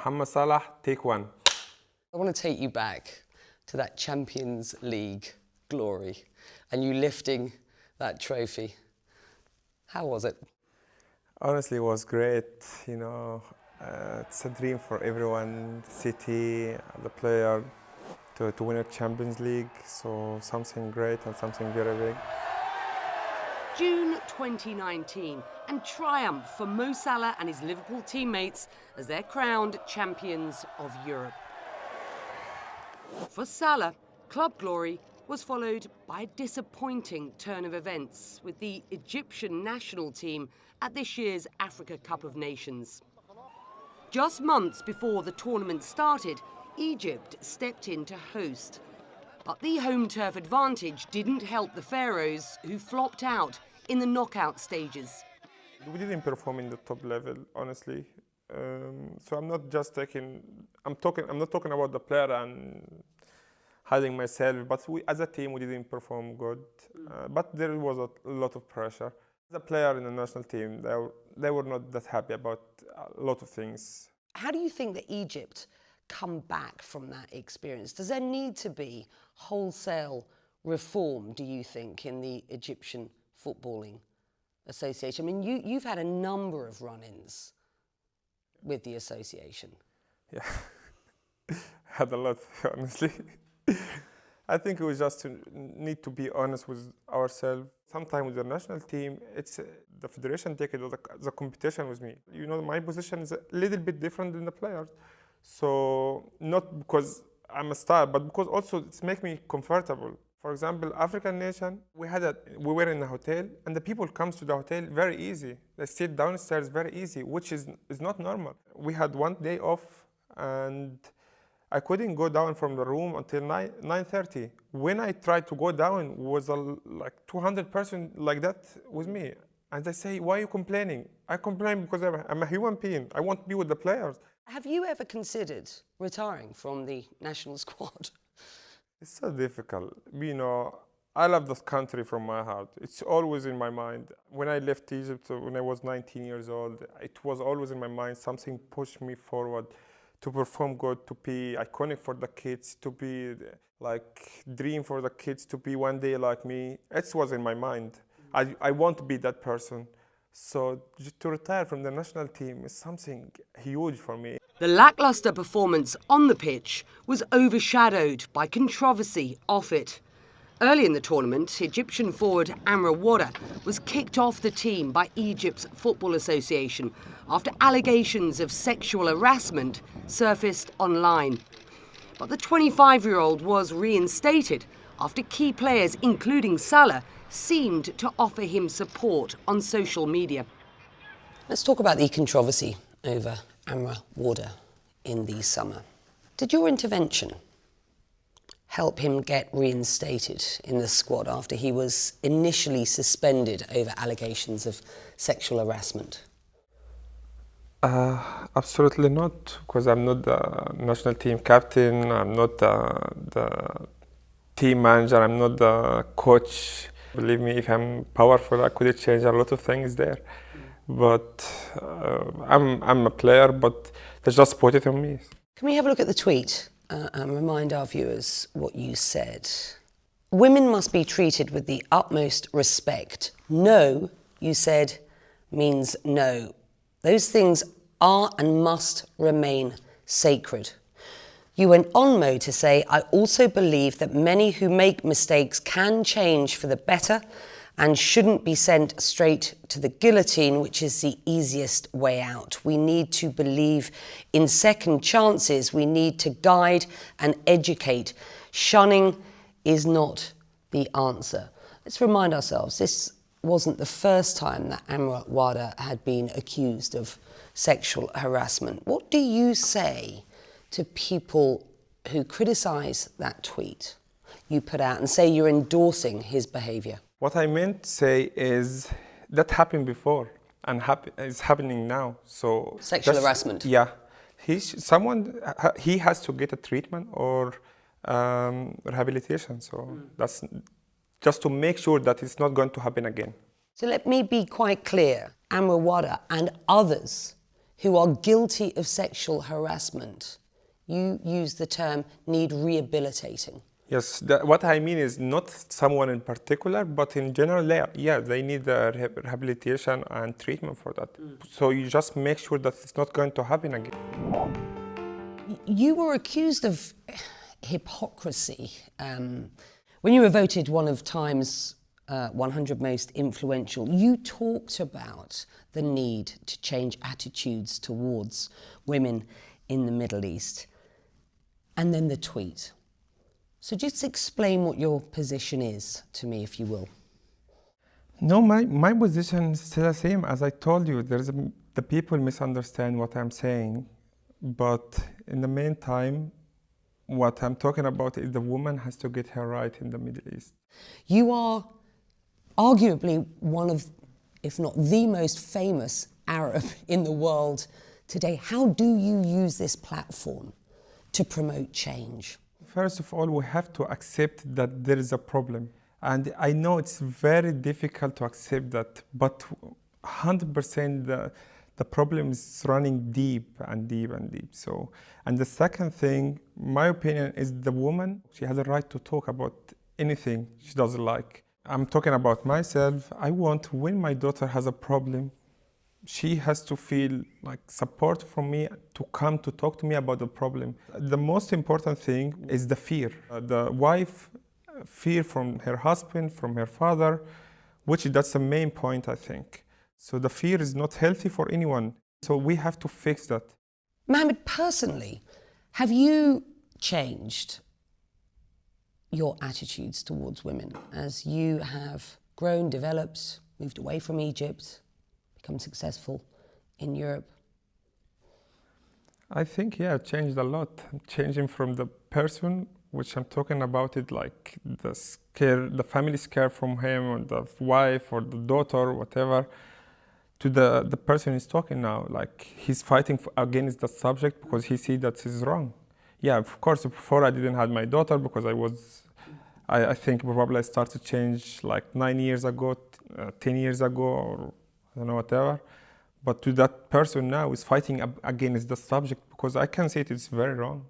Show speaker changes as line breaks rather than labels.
محمد صلاح, take one.
I want to take you back to that Champions League glory and you lifting that trophy. How was it?
Honestly, it was great. You know, it's a dream for everyone, the city, the player, to win a Champions League. So something great and something very big.
June 2019, and triumph for Mo Salah and his Liverpool teammates as they're crowned champions of Europe. For Salah, club glory was followed by a disappointing turn of events with the Egyptian national team at this year's Africa Cup of Nations. Just months before the tournament started, Egypt stepped in to host. But the home turf advantage didn't help the Pharaohs, who flopped out in the knockout stages.
We didn't perform in the top level, honestly. So I'm not just I'm not talking about the player and hiding myself, but as a team, we didn't perform good. But there was a lot of pressure. As a player in the national team, they were not that happy about a lot of things.
How do you think that Egypt come back from that experience? Does there need to be wholesale reform, do you think, in the Egyptian Footballing Association? I mean, you've had a number of run-ins with the association. Yeah,
had a lot, honestly. I think we just need to be honest with ourselves. Sometimes with the national team, it's the federation take it as a competition with me. You know, my position is a little bit different than the players. So not because I'm a star, but because also it's make me comfortable. For example, African nation, we were in a hotel, and the people comes to the hotel very easy. They sit downstairs very easy, which is not normal. We had one day off, and I couldn't go down from the room until 9:30. When I tried to go down, was like 200 person like that with me. And they say, why are you complaining? I complain because I'm a human being. I want to be with the players.
Have you ever considered retiring from the national squad?
It's so difficult. You know, I love this country from my heart. It's always in my mind. When I left Egypt, when I was 19 years old, it was always in my mind. Something pushed me forward to perform good, to be iconic for the kids, to be like dream for the kids, to be one day like me. It was in my mind. I want to be that person. So to retire from the national team is something huge for me.
The lacklustre performance on the pitch was overshadowed by controversy off it. Early in the tournament, Egyptian forward Wردة was kicked off the team by Egypt's Football Association after allegations of sexual harassment surfaced online. But the 25-year-old was reinstated after key players, including Salah, seemed to offer him support on social media.
Let's talk about the controversy over Wردة in the summer. Did your intervention help him get reinstated in the squad after he was initially suspended over allegations of sexual harassment?
Absolutely not, because I'm not the national team captain, I'm not the team manager, I'm not the coach. Believe me, if I'm powerful, I could change a lot of things there. But I'm a player, but they just put it on me.
Can we have a look at the tweet and remind our viewers what you said? Women must be treated with the utmost respect. No, you said, means no. Those things are and must remain sacred. You went on, Mo, to say, I also believe that many who make mistakes can change for the better and shouldn't be sent straight to the guillotine, which is the easiest way out. We need to believe in second chances. We need to guide and educate. Shunning is not the answer. Let's remind ourselves, this wasn't the first time that Wردة had been accused of sexual harassment. What do you say to people who criticise that tweet you put out and say you're endorsing his behaviour?
What I meant to say is that happened before and is happening now. So
sexual harassment.
Yeah, he has to get a treatment or rehabilitation. So that's just to make sure that it's not going to happen again.
So let me be quite clear. Wردة and others who are guilty of sexual harassment, you use the term need rehabilitating.
Yes, what I mean is not someone in particular, but in general, they need rehabilitation and treatment for that. So you just make sure that it's not going to happen again.
You were accused of hypocrisy when you were voted one of Time's 100 most influential. You talked about the need to change attitudes towards women in the Middle East, and then the tweet. So just explain what your position is to me, if you will.
No, my position is still the same. As I told you, the people misunderstand what I'm saying. But in the meantime, what I'm talking about is the woman has to get her right in the Middle East.
You are arguably one of, if not the most famous Arab in the world today. How do you use this platform to promote change?
First of all, we have to accept that there is a problem. And I know it's very difficult to accept that, but 100% the problem is running deep and deep and deep. So, and the second thing, my opinion is the woman, she has a right to talk about anything she doesn't like. I'm talking about myself. I want when my daughter has a problem, she has to feel like support from me to come to talk to me about the problem. The most important thing is the fear. The wife fear from her husband, from her father, which that's the main point, I think. So the fear is not healthy for anyone. So we have to fix that.
Mohammed, personally, have you changed your attitudes towards women as you have grown, developed, moved away from Egypt, become successful in Europe?
I think, yeah, it changed a lot. I'm changing from the person, which I'm talking about it like the family scare from him, or the wife, or the daughter, or whatever, to the person he's talking now. Like, he's fighting against the subject because he sees that he's wrong. Yeah, of course, before I didn't have my daughter because I think probably I started to change like 9 years ago, 10 years ago, or I don't know, whatever. But to that person now is fighting against the subject because I can see it's very wrong.